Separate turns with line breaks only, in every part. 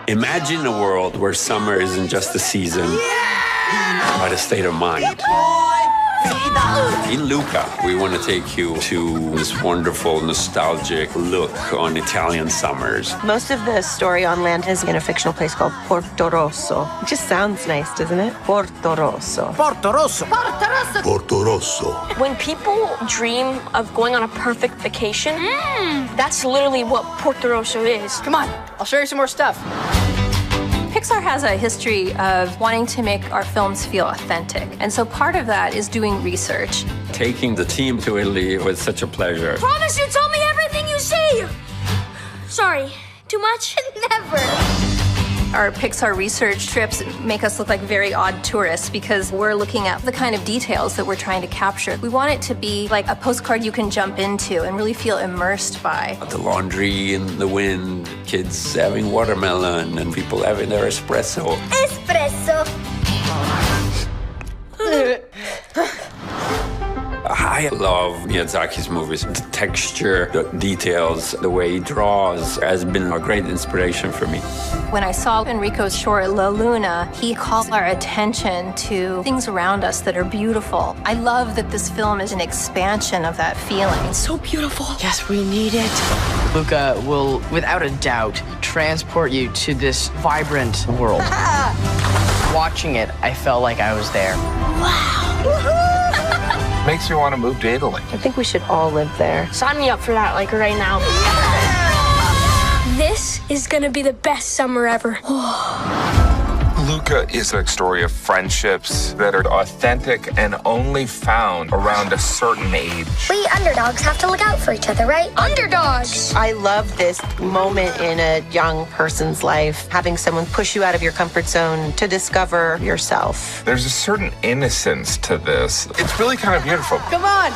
Imagine a world where summer isn't just a season, but a state of mind. In Luca, we want to take you to this wonderful, nostalgic look on Italian summers.
Most of the story on land is in a fictional place called Po르토로소. It just sounds nice, doesn't it? Po르토로소.
Po르toroso.
Po르toroso.
Po르toroso.
When people dream of going on a perfect vacation, that's literally what Po르toroso is.
Come on, I'll show you some more stuff.
Pixar has a history of wanting to make our films feel authentic. And so part of that is doing research.
Taking the team to Italy was such a pleasure.
Promise you told me everything you see. Sorry, too much?
Never. Our Pixar research trips make us look like very odd tourists because we're looking at the kind of details that we're trying to capture. We want it to be like a postcard you can jump into and really feel immersed by.
The laundry in the wind, kids having watermelon, and people having their espresso.
Espresso.
I love Miyazaki's movies. The texture, the details, the way he draws has been a great inspiration for me.
When I saw Enrico's short La Luna, he called our attention to things around us that are beautiful. I love that this film is an expansion of that feeling.
It's so beautiful.
Yes, we need it. Luca will, without a doubt, transport you to this vibrant world. Watching it, I felt like I was there.
Wow. Woohoo!
Makes me want to move to Italy.
I think we should all live there.
Sign me up for that, like right now.
This is gonna be the best summer ever.
Luca is a story of friendships that are authentic and only found around a certain age.
We underdogs have to look out for each other, right?
Underdogs!
I love this moment in a young person's life, having someone push you out of your comfort zone to discover yourself.
There's a certain innocence to this. It's really kind of beautiful.
Come on!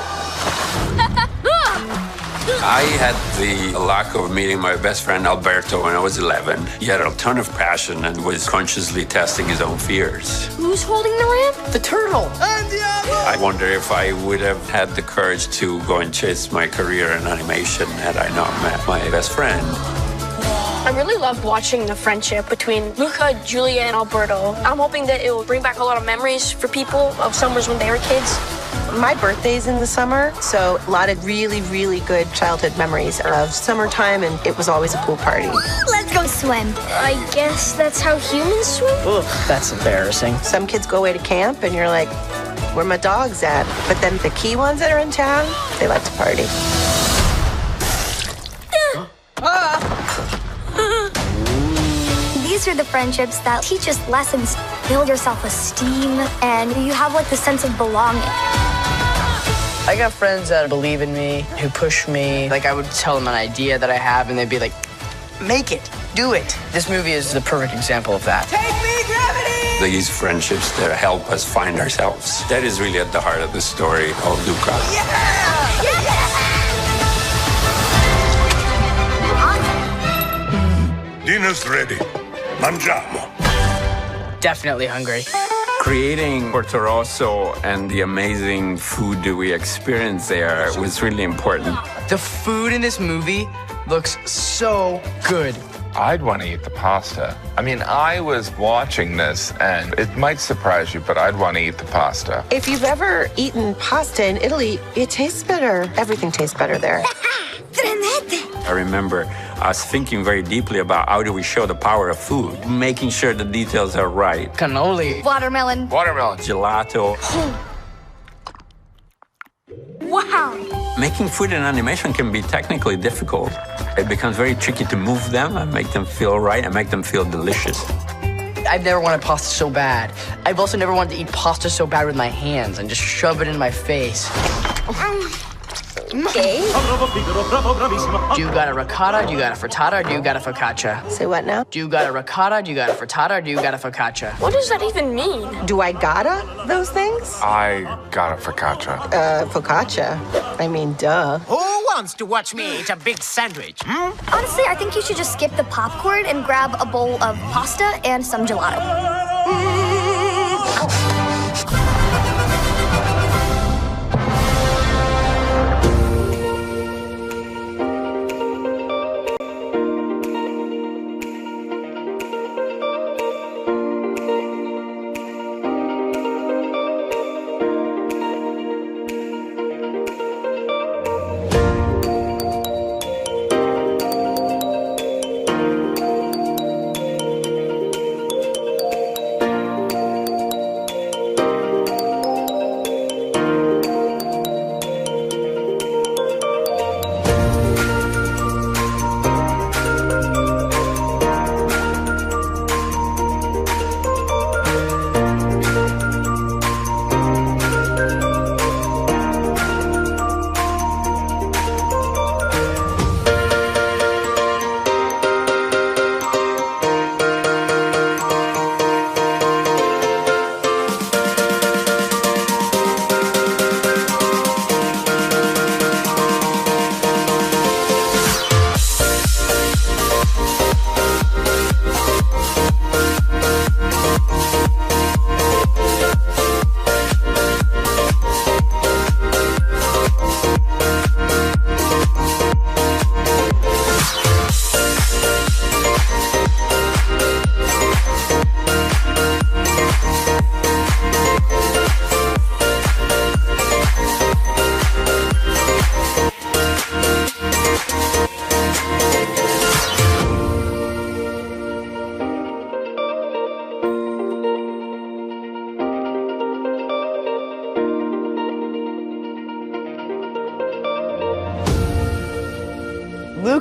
I had the luck of meeting my best friend Alberto when I was 11. He had a ton of passion and was consciously testing his own fears.
Who's holding the lamp?
The turtle!
I wonder if I would have had the courage to go and chase my career in animation had I not met my best friend.
I really love watching the friendship between Luca, Julia, and Alberto. I'm hoping that it will bring back a lot of memories for people of summers when they were kids.
My birthday's in the summer, so a lot of really, really good childhood memories of summertime, and it was always a pool party.
Let's go swim. I guess that's how humans swim?
Ugh, that's embarrassing.
Some kids go away to camp, and you're like, where my dogs at? But then the key ones that are in town, they like to party.
These are the friendships that teach us lessons, build your self-esteem, and you have like the sense of belonging.
I got friends that believe in me, who push me. Like I would tell them an idea that I have and they'd be like, make it, do it. This movie is the perfect example of that. Take me, gravity!
These friendships that help us find ourselves. That is really at the heart of the story of Luca.
Dinner's ready. Mangiamo.
Definitely hungry.
Creating Po르toroso and the amazing food that we experienced there was really important.
The food in this movie looks so good.
I'd want to eat the pasta. I mean, I was watching this, and it might surprise you, but I'd want to eat the pasta.
If you've ever eaten pasta in Italy, it tastes better. Everything tastes better there.
I remember us thinking very deeply about how do we show the power of food, making sure the details are right.
Cannoli.
Watermelon.
Watermelon.
Gelato.
Wow.
Making food in animation can be technically difficult. It becomes very tricky to move them and make them feel right and make them feel delicious.
I've never wanted pasta so bad. I've also never wanted to eat pasta so bad with my hands and just shove it in my face.
Okay.
Do you got a ricotta, do you got a frittata, or do you got a focaccia?
Say what now?
Do you got a ricotta, do you got a frittata, or do you got a focaccia?
What does that even mean?
Do I gotta those things?
I got a focaccia.
Focaccia. I mean, duh.
Who wants to watch me eat a big sandwich?
Honestly, I think you should just skip the popcorn and grab a bowl of pasta and some gelato.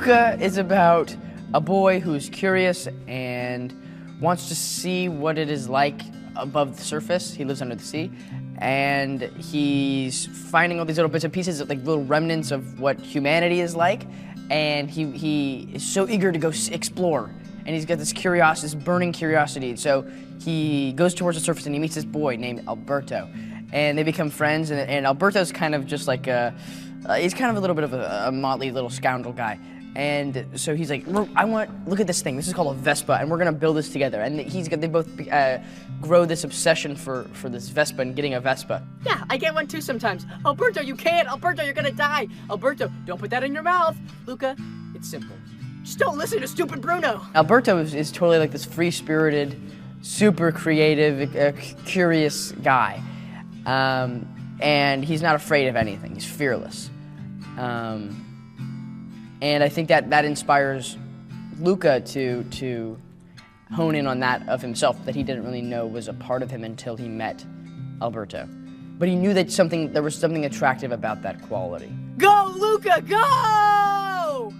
Luca is about a boy who's curious and wants to see what it is like above the surface. He lives under the sea, and he's finding all these little bits and pieces, like little remnants of what humanity is like, and he is so eager to go explore, and he's got this curiosity, this burning curiosity. So he goes towards the surface and he meets this boy named Alberto, and they become friends, and Alberto's kind of just like he's kind of a little bit of a motley little scoundrel guy. And so he's like, look at this thing. This is called a Vespa, and we're gonna build this together. And they both grow this obsession for this Vespa and getting a Vespa.
Yeah, I get one too sometimes. Alberto, you can't. Alberto, you're gonna die. Alberto, don't put that in your mouth. Luca, it's simple. Just don't listen to stupid Bruno.
Alberto is totally like this free-spirited, super creative, curious guy. And he's not afraid of anything. He's fearless. And I think that inspires Luca to hone in on that of himself that he didn't really know was a part of him until he met Alberto. But he knew that there was something attractive about that quality.
Go, Luca, go!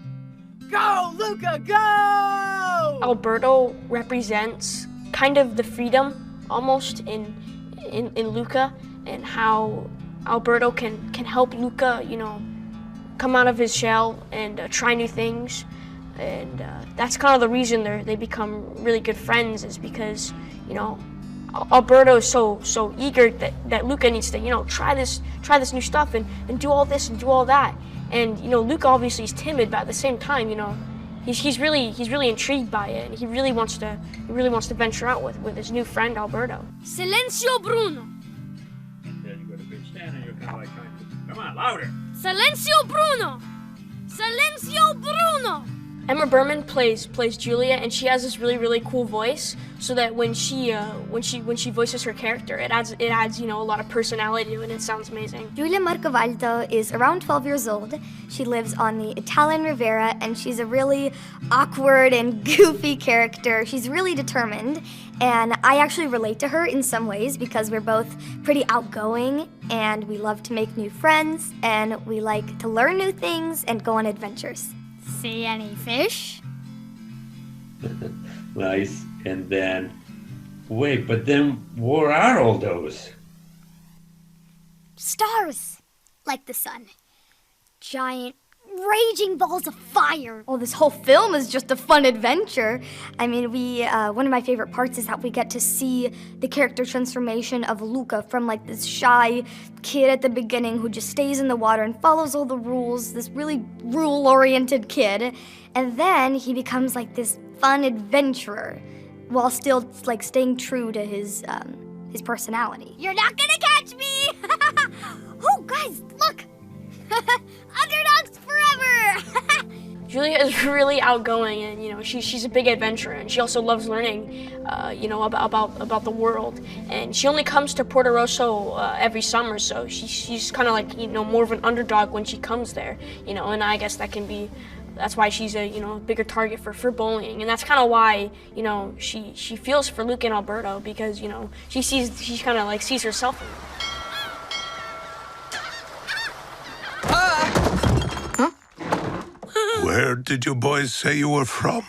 Go, Luca, go!
Alberto represents kind of the freedom almost in Luca, and how Alberto can help Luca, come out of his shell and try new things. And that's kind of the reason they become really good friends, is because, Alberto is so eager that Luca needs to, try this new stuff and do all this and do all that. And, Luca obviously is timid, but at the same time, he's really intrigued by it, and he really wants to venture out with his new friend Alberto.
Silencio, Bruno.
Yeah, you got a big stand and you're kind of like trying to, come on, louder.
Silencio, Bruno. Silencio, Bruno.
Emma Berman plays Julia, and she has this really cool voice, so that when she voices her character, it adds a lot of personality to it, and it sounds amazing.
Giulia Marcovaldo is around 12 years old. She lives on the Italian Riviera, and she's a really awkward and goofy character. She's really determined, and I actually relate to her in some ways because we're both pretty outgoing, and we love to make new friends, and we like to learn new things and go on adventures.
See any fish?
Nice. And then, wait, but then where are all those?
Stars, like the sun. Giant, raging balls of fire.
Well, this whole film is just a fun adventure. I mean, one of my favorite parts is that we get to see the character transformation of Luca from like this shy kid at the beginning who just stays in the water and follows all the rules, this really rule-oriented kid, and then he becomes like this fun adventurer while still like staying true to his personality.
You're not gonna catch me! Oh, guys, look! Underdogs forever!
Julia is really outgoing, and she's a big adventurer, and she also loves learning, about the world. And she only comes to Po르to로소 every summer, so she's kind of like more of an underdog when she comes there, and I guess that's why she's a bigger target for bullying, and that's kind of why she feels for Luca and Alberto, because she kind of like sees herself in them.
Where did you boys say you were from?